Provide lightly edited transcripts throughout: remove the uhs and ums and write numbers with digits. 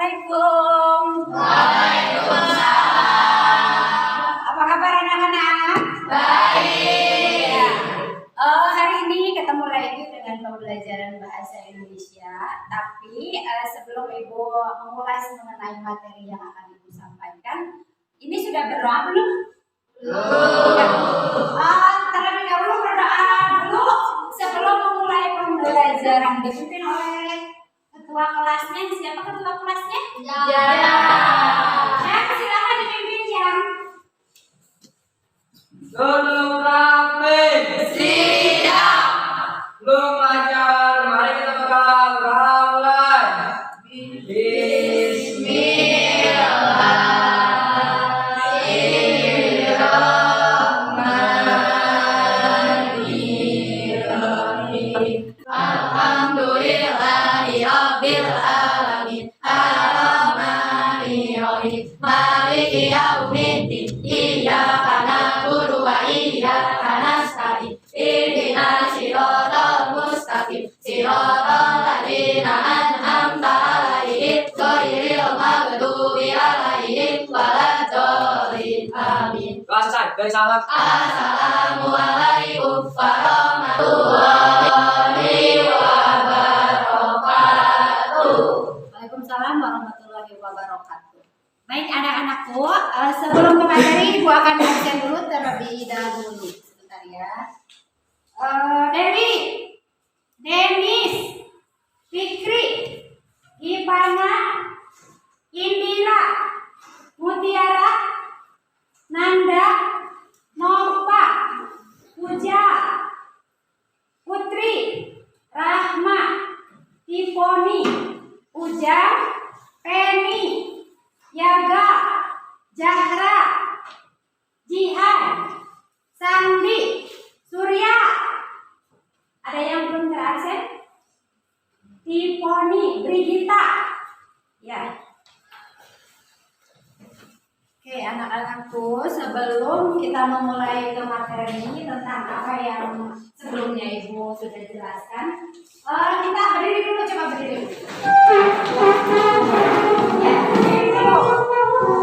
Assalamualaikum. Waalaikumsalam. Apa kabar anak-anak? Baik. Ya. Hari ini ketemu lagi dengan pembelajaran bahasa Indonesia. Tapi sebelum Ibu memulai mengenai materi yang akan Ibu sampaikan, ini sudah berdoa belum? Terlebih dahulu berdoa dulu sebelum memulai pembelajaran. Dipimpin oleh ketua kelasnya. Siapa ketua kelasnya? Ya. Silakan dipimpin ya. Duduk rapi. Siap. Belum belajar, mari kita mulai. Bismillahirrahmanirrahim. Alhamdulillahi rabbil alamin. Ar-Rahmanir-Rahim. Maliki yaumiddin. Iyyaka na'budu wa iyyaka nasta'in. Ihdinas siratal mustaqim. Siratal ladzina an'amta 'alaihim ghairil maghdubi 'alaihim waladdallin. Amin. Selesai, dari salam. Assalamualaikum warahmatullahi wabarakatuh. Waalaikumsalam warahmatullahi wabarakatuh. Baik anak-anakku, sebelum ke materi Ibu akan absen dulu terlebih dahulu. Sebentar ya. Dewi, Denis, Fikri, Ivana, Indira, Mutiara, Nanda, Nova, Puja, Putri, Rahma, Tifoni, Ujang, Penny, Yaga, Jahra, Jihan, Sandi, Surya. Ada yang belum terabsen? Tifoni, Brigita. Ya. Oke, anak-anakku, sebelum kita memulai ke materi tentang apa yang sebelumnya Ibu sudah jelaskan, kita berdiri dulu, coba berdiri dulu. Ya, berdiri dulu.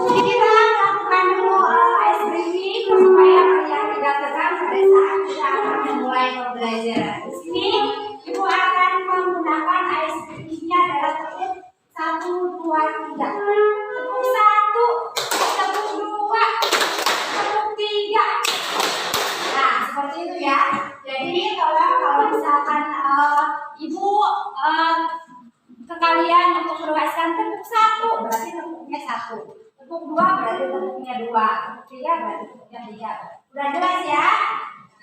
Jadi kita lakukan dulu ice breathing supaya kalian tidak tegang pada saat kita akan memulai pembelajaran. Di sini Ibu akan menggunakan ice breathing-nya adalah tepuk 1, 2, 3. Tepuk 1, tepuk 2, tepuk 3. Nah, seperti itu ya. Jadi kalau misalkan Ibu kekalian untuk meruaskan tepuk 1 berarti tepuknya 1, tepuk 2 berarti tepuknya 2, tepuk 3 berarti tepuknya 3. Udah jelas ya?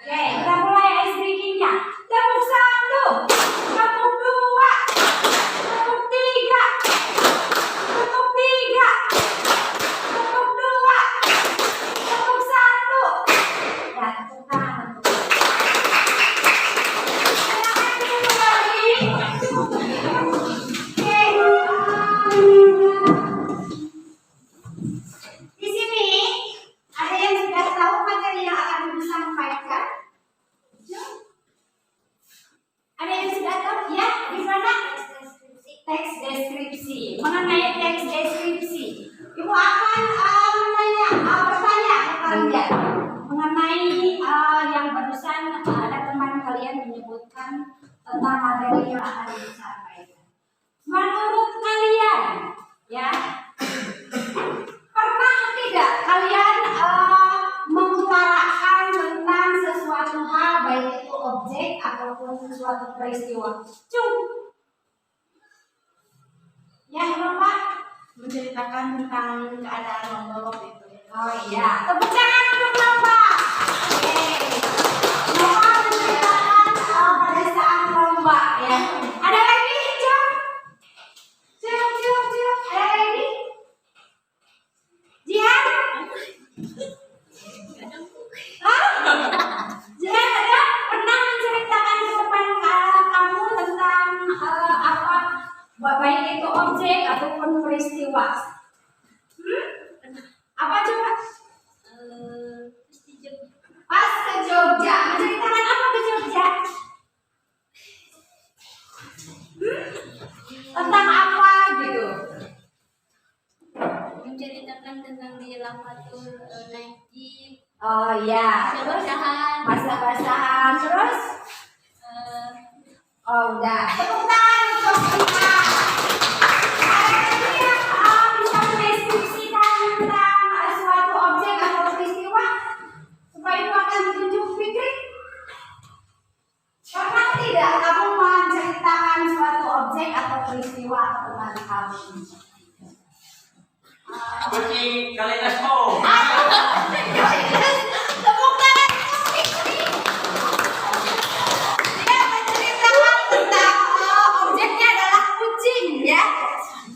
Oke, kita mulai ice breaking-nya. Tepuk 1, tepuk 2, tepuk 3, tepuk 3, tepuk 2, tepuk 1. Ya, tepuk tangan. Silakan kembali. Oke. Di sini ada yang sudah tahu materi yang akan Ibu sampaikan? Ada yang sudah tahu? Ya, di sana teks deskripsi. Mengenai teks deskripsi, Ibu akan bertanya ke kalian mengenai yang barusan ada teman kalian menyebutkan tentang materi yang akan Ibu sampaikan. Menurut kalian, ya, pernah tidak kalian mengutarakan tentang sesuatu hal, baik itu objek ataupun sesuatu peristiwa? Ya, Bapak menceritakan tentang keadaan lombok itu. Oh iya, tepuk tangan untuk Bapak. Oke. Bapak menceritakan pada saat lomba ya. Ada lagi, Cuk? Cuk. Ada lagi? Jihan? Hah? Jihan ada pernah menceritakan ke teman kamu tentang apa? Baik itu objek ataupun peristiwa. Apa coba? Pas ke Jogja. Menceritakan apa ke Jogja? Tentang apa gitu? menjelaskan tentang di Lafatul Najib. Oh ya. Basahan. Bahasa-basahan terus. Oh udah. Tepuk tangan untuk kita. Ada lagi yang bisa mendeskripsikan tentang suatu objek atau peristiwa supaya itu akan ditunjuk Fikri. Pernah tidak kamu menceritakan suatu objek atau peristiwa ke teman kamu? Kucing Kaleidoskop. Tepuk tangan untuk Fikri. Dia menceritakan tentang objeknya adalah kucing ya.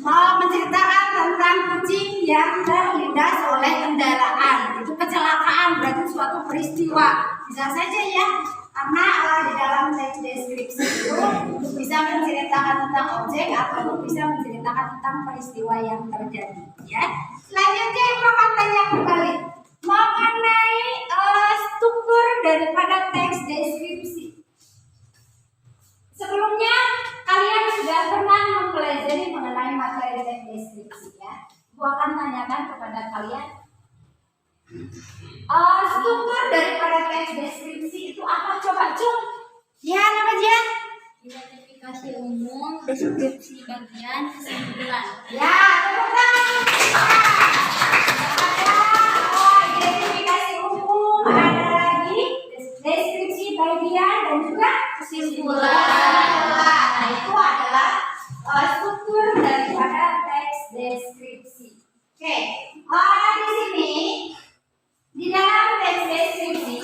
Mau menceritakan tentang kucing yang terlindas oleh kendaraan. Itu kecelakaan, berarti suatu peristiwa. Bisa saja ya. Karena di dalam teks deskripsi itu bisa menceritakan tentang objek atau bisa menceritakan tentang peristiwa yang terjadi ya. Selanjutnya Ibu akan tanya kembali mengenai struktur daripada teks deskripsi. Sebelumnya kalian sudah pernah mempelajari mengenai materi teks deskripsi ya. Ibu akan tanyakan kepada kalian struktur daripada teks deskripsi itu apa? Coba Cung. Ya, nama dia? Identifikasi umum, deskripsi bagian, kesimpulan. Ya, tepuk tangan. Ada identifikasi umum, ada lagi deskripsi bagian dan juga kesimpulan. Nah, itu adalah struktur daripada teks deskripsi. Oke, di sini di dalam teks deskripsi,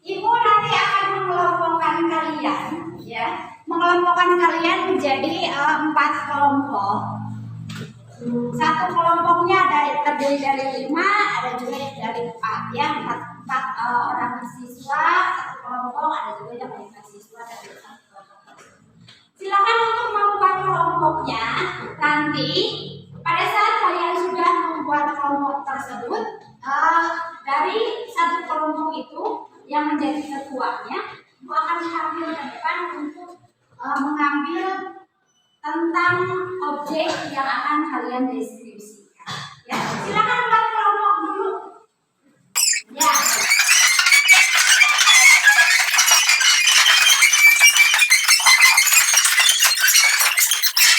Ibu nanti akan mengelompokkan kalian, ya, mengelompokkan kalian menjadi 4 kelompok. Satu kelompoknya terdiri dari 5, ada juga yang dari 4, ya, 4 orang siswa, satu kelompok, ada juga yang dari siswa dari 1 kelompok. Silakan untuk membuat kelompoknya. Nanti pada saat kalian sudah membuat kelompok tersebut, dari satu kelompok itu yang menjadi ketuanya, Ibu akan tampil ke depan untuk mengambil tentang objek yang akan kalian deskripsikan. Ya, silakan buat kelompok dulu. Ya.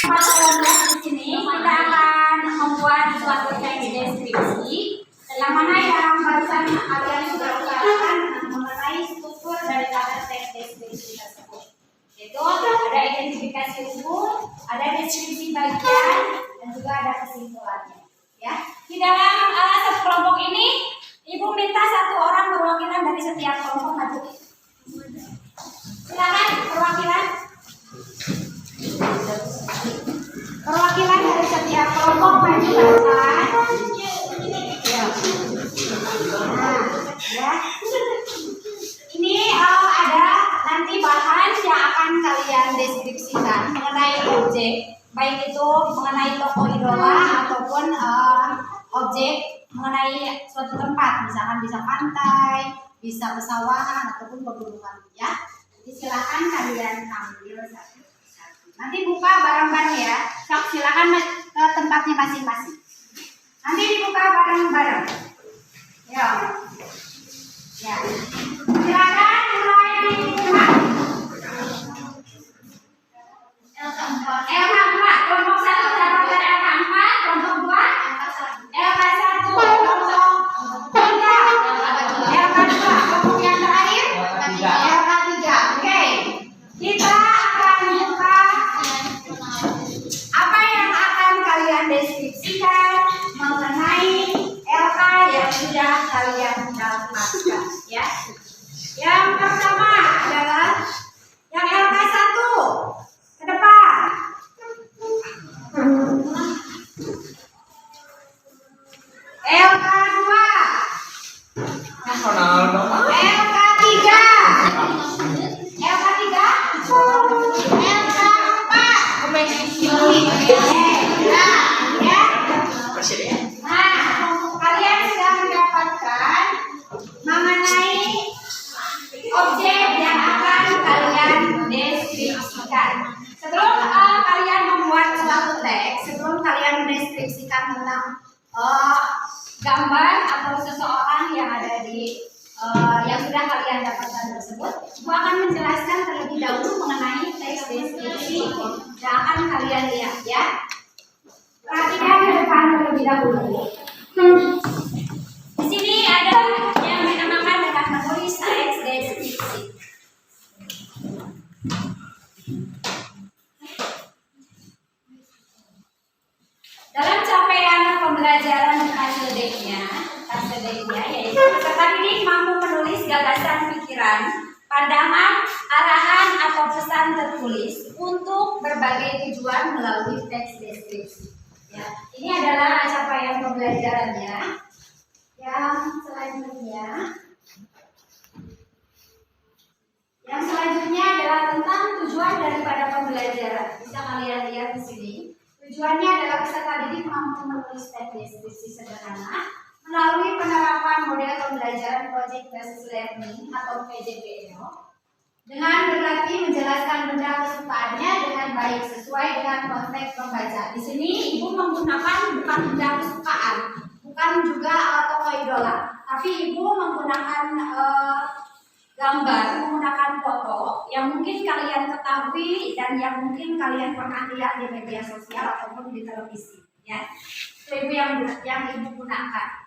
Pada kelompok di sini kita akan membuat suatu teks deskripsi. Yang mana yang barusan kalian sudah utarakan mengenai struktur daripada teks deskripsi tersebut. Yaitu ada identifikasi umum, ada deskripsi bagian, dan juga ada kesimpulannya. Ya, di dalam satu kelompok ini, Ibu minta 1 orang perwakilan dari setiap kelompok maju. Silakan perwakilan. Perwakilan dari setiap kelompok maju ke depan. Nah, ya. Ini ada nanti bahan yang akan kalian deskripsikan mengenai objek, baik itu mengenai tokoh idola ataupun objek mengenai suatu tempat, misalkan bisa pantai, bisa pesawahan ataupun pegunungan, ya. Jadi silakan kalian ambil satu-satu. Nanti buka bareng-bareng ya. Silakan ke tempatnya masing-masing. Nanti dibuka bareng-bareng. Ya. Ya. Silakan mulai dibuka. LK4, kelompok 1 mendapatkan LK4, kelompok 2 LK1, kelompok 3 LK2, kelompok yang terakhir LK3. Oke. Kita akan buka apa yang akan kalian deskripsikan mengenai LK yang sudah kalian dapatkan, ya. Yang pertama adalah yang LK1 ke depan. LK2, Ronaldo. LK3, LK3, Nah, kalian sudah mendapatkan mengenai objek yang akan kalian deskripsikan. Sebelum kalian membuat suatu teks, sebelum kalian mendeskripsikan tentang gambar atau seseorang yang ada di yang sudah kalian dapatkan tersebut. Ibu akan menjelaskan terlebih dahulu mengenai teks deskripsi yang akan kalian lihat ya. Perhatikan ke depan terlebih dahulu. Di sini ada yang dinamakan dengan menulis teks deskripsi. Dalam capaian pembelajaran KCD-nya yaitu peserta didik mampu menulis gagasan pikiran, pandangan, arahan atau pesan tertulis untuk berbagai tujuan melalui teks deskripsi. Ya, ini adalah capaian pembelajarannya. Yang selanjutnya adalah tentang tujuan daripada pembelajaran. Bisa kalian lihat di sini. Tujuannya adalah peserta didik mampu menulis teks deskripsi sederhana melalui penerapan model pembelajaran Project Based Learning atau PJBL dengan berlatih menjelaskan benda kesukaannya dengan baik sesuai dengan konteks pembaca. Di sini ibu menggunakan bukan benda kesukaan, bukan juga tokoh idola, tapi ibu menggunakan gambar, menggunakan foto yang mungkin kalian ketahui dan yang mungkin kalian pernah lihat di media sosial ataupun di televisi. Ya, itu ibu yang ibu gunakan.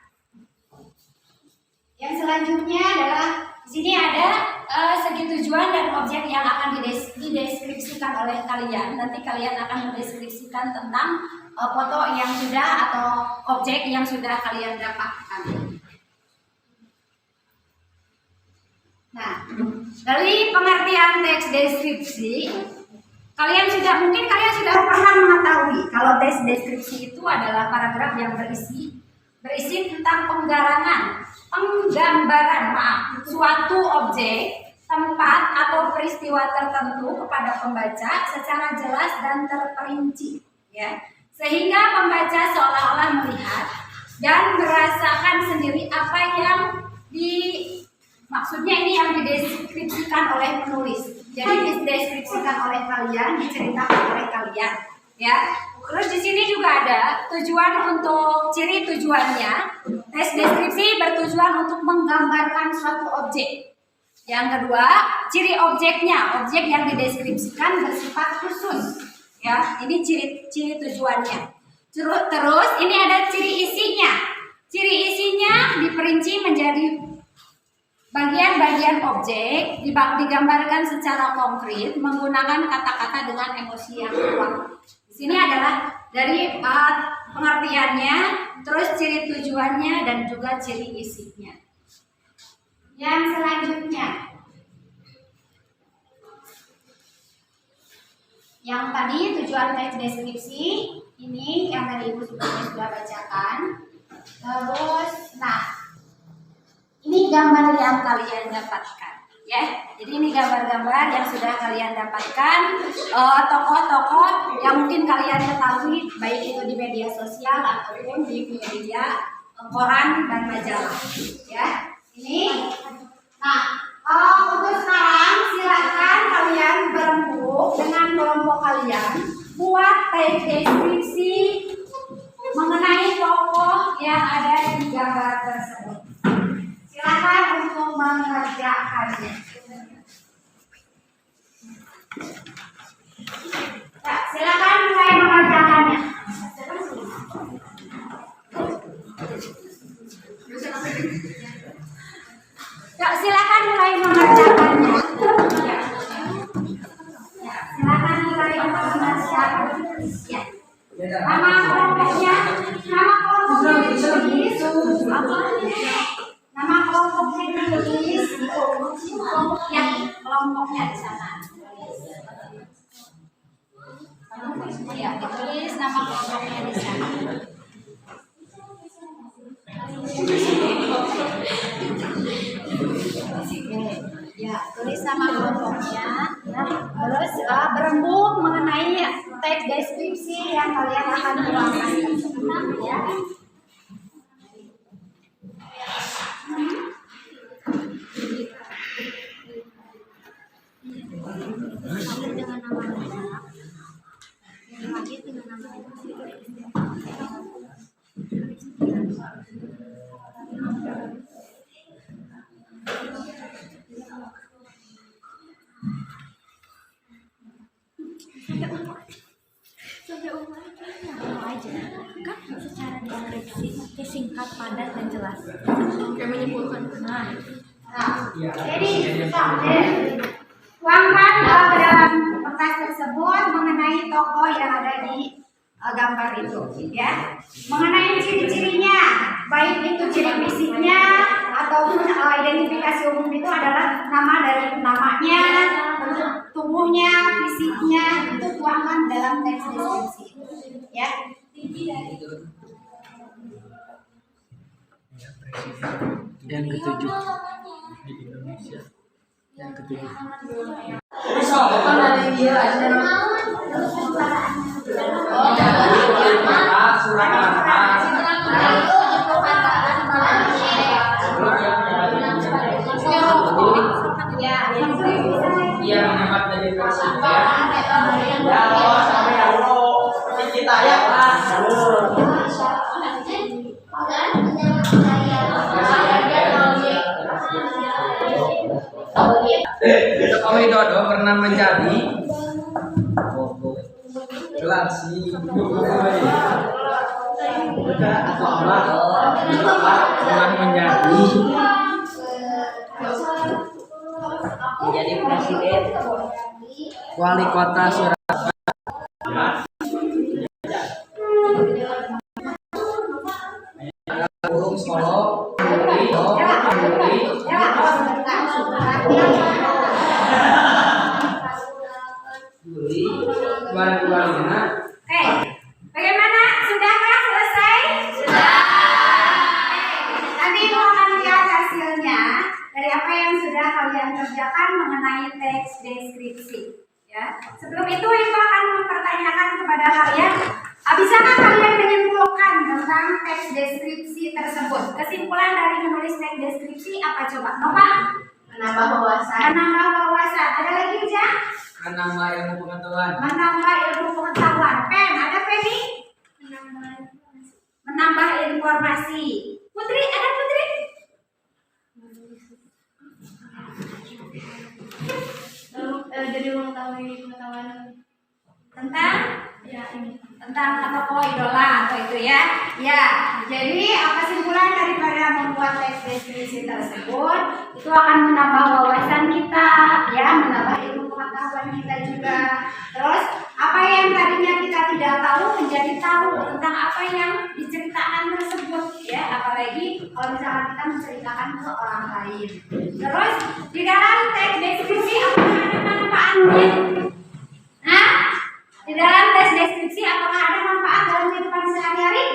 Yang selanjutnya adalah di sini ada segi tujuan dan objek yang akan dideskripsikan oleh kalian. Nanti kalian akan mendeskripsikan tentang foto yang sudah atau objek yang sudah kalian dapatkan. Nah, dari pengertian teks deskripsi, kalian sudah pernah mengetahui kalau teks deskripsi itu adalah paragraf yang berisi tentang penggambaran suatu objek, tempat atau peristiwa tertentu kepada pembaca secara jelas dan terperinci, ya, sehingga pembaca seolah-olah melihat dan merasakan sendiri apa yang maksudnya ini yang dideskripsikan oleh penulis. Jadi dideskripsikan oleh kalian, diceritakan oleh kalian, ya. Terus di sini juga ada tujuan untuk ciri tujuannya. Teks deskripsi bertujuan untuk menggambarkan suatu objek. Yang kedua, ciri objeknya. Objek yang dideskripsikan bersifat khusus. Ya, ini ciri tujuannya. Terus ini ada ciri isinya. Ciri isinya diperinci menjadi bagian-bagian objek, digambarkan secara konkret menggunakan kata-kata dengan emosi yang kuat. Di sini adalah dari pengertiannya, terus ciri tujuannya dan juga ciri isinya. Yang selanjutnya, yang tadi tujuan teks deskripsi ini yang tadi ibu sudah bacakan. Terus, ini gambar yang kalian dapatkan, ya. Jadi ini gambar-gambar yang sudah kalian dapatkan, tokoh-tokoh yang mungkin kalian ketahui baik itu di media sosial ataupun di media koran dan majalah, ya. Ini, untuk sekarang silakan kalian berembuk dengan kelompok kalian buat teks deskripsi mengenai tokoh yang ada di gambar tersebut. Silakan untuk mengerjakannya. Ya, silakan mulai mengerjakannya. Ya, silakan mulai mengerjakannya. Ya, silakan mulai mengerjakannya. Ya. Nama kelompoknya ditulis apa? Nama kelompoknya ditulis kelompoknya di sana. Ya, ditulis nama kelompoknya di sana. Ya, tulis nama kelompoknya. Terus berembuk mengenai teks deskripsi yang kalian akan tuangkan. Ya. kan secara deskripsi singkat, padat dan jelas. Kayak menyimpulkan. Jadi tuangkan ke dalam kertas tersebut mengenai tokoh yang ada di gambar itu, ya. Mengenai ciri-cirinya, baik itu ciri fisiknya ataupun identifikasi umum itu adalah nama dari namanya, bentuk tubuhnya, fisiknya, itu tuangkan dalam teks deskripsi, ya. Yang ketujuh di Indonesia. Yang ketujuh. Iya, menyamar dari presiden. Ya, sampai dulu. Kita ya, Pak. Joko Widodo pernah menjadi gelasi pernah menjadi presiden wali kota Surabaya Burung Solo Juli 2025. Oke, bagaimana? Sudahkah selesai? Sudah. Nanti mau akan lihat hasilnya dari apa yang sudah kalian kerjakan mengenai teks deskripsi. Ya, sebelum itu Ibu akan mempertanyakan kepada kalian, bisakah kalian menyimpulkan tentang teks deskripsi tersebut? Kesimpulan dari menulis teks deskripsi apa coba? Nova? Menambah wawasan. Menambah wawasan. Ada lagi Ujang? Menambah ilmu pengetahuan. Menambah ilmu pengetahuan. Pen, ada Penny? Menambah informasi. Putri, ada Putri? Jadi mengetahui pengetahuan Tentang? ya ini. Tentang tokoh idola atau itu ya. Ya, jadi kesimpulan daripada membuat teks deskripsi tersebut itu akan menambah wawasan kita, ya, menambah ilmu pengetahuan kita juga. Terus apa yang tadinya kita tidak tahu menjadi tahu tentang apa yang diceritakan tersebut, ya. Apalagi kalau misalkan kita menceritakan ke orang lain. Terus di dalam teks deskripsi apakah ada manfaatnya? Nah, di dalam tes deskripsi apakah ada manfaat dalam kehidupan sehari-hari?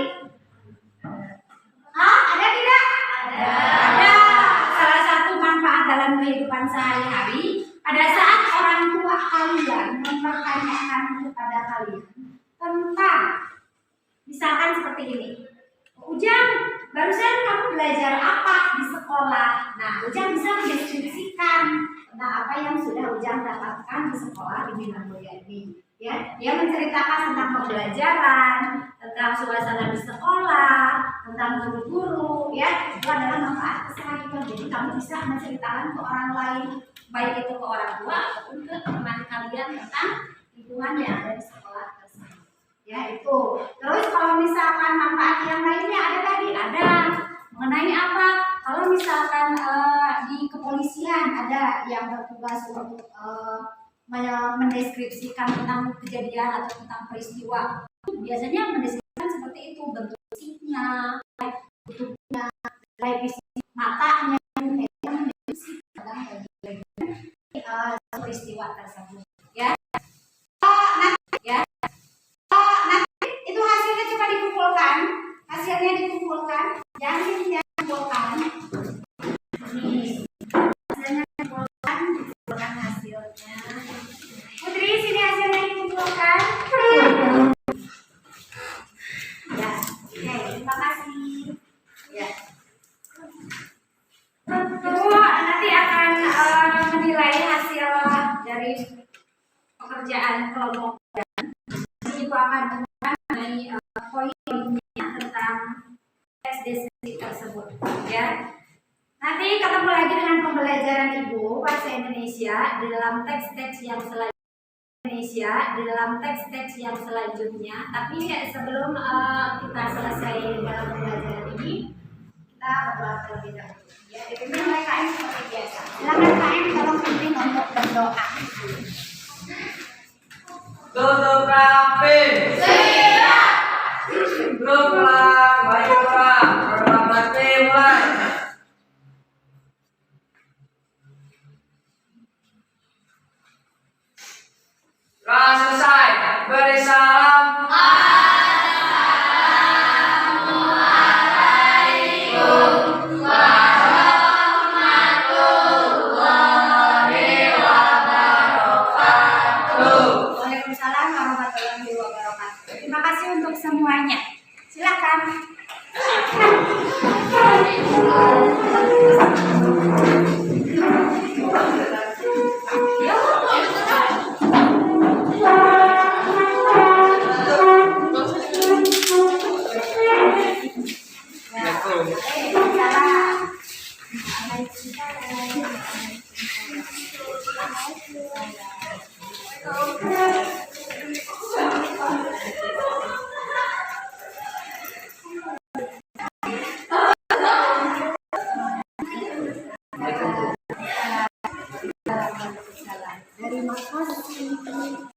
Ada tidak? Ada. Salah satu manfaat dalam kehidupan sehari-hari pada saat orang tua kalian mempertanyakan kepada kalian tentang misalkan seperti ini. Ujang, barusan kamu belajar apa di sekolah? Nah, Ujang bisa mendeskripsikan tentang apa yang sudah Ujang dapatkan di sekolah di Bina Mulia ini. Ya, dia menceritakan tentang pembelajaran, tentang suasana di sekolah, tentang guru-guru, ya, itu adalah manfaat keseharian. Jadi kamu bisa menceritakan ke orang lain, baik itu ke orang tua ataupun ke teman kalian tentang lingkungan yang ada di sekolah tersebut. Ya, itu. Terus kalau misalkan manfaat yang lainnya ada mengenai apa? Kalau misalkan di kepolisian ada yang bertugas untuk mendeskripsikan tentang kejadian atau tentang peristiwa, biasanya mendeskripsikan seperti itu, bentuk fisiknya, bentuknya, fisik matanya, mendeskripsikan peristiwa tersebut. Ya, nanti itu hasilnya coba dikumpulkan, jangan dikumpulkan. Dikumpulkan hasilnya. Putri, sini hasilnya dikumpulkan. Ya, oke, terima kasih. Ya. Ibu nanti akan menilai hasil dari pekerjaan kelompok. Ibu akan mengenai poin-poinnya tentang teks deskripsi tersebut. Ya. Nanti ketemu lagi dengan pembelajaran Ibu bahasa Indonesia di dalam teks-teks yang selanjutnya. Indonesia dalam teks-teks yang selanjutnya. Tapi sebelum kita selesai dalam pembelajaran ini, kita berdoa terlebih dahulu. Ya, dipimpin oleh KM seperti biasa. Silakan KM tolong pimpin untuk berdoa. Tutup rapi. Siap. Grup ulang, baik ulang. Pertama mulai. Telah selesai. Beri salam. Waalaikumsalam warahmatullahi wabarakatuh. Terima kasih untuk semuanya. Silakan. Terima kasih.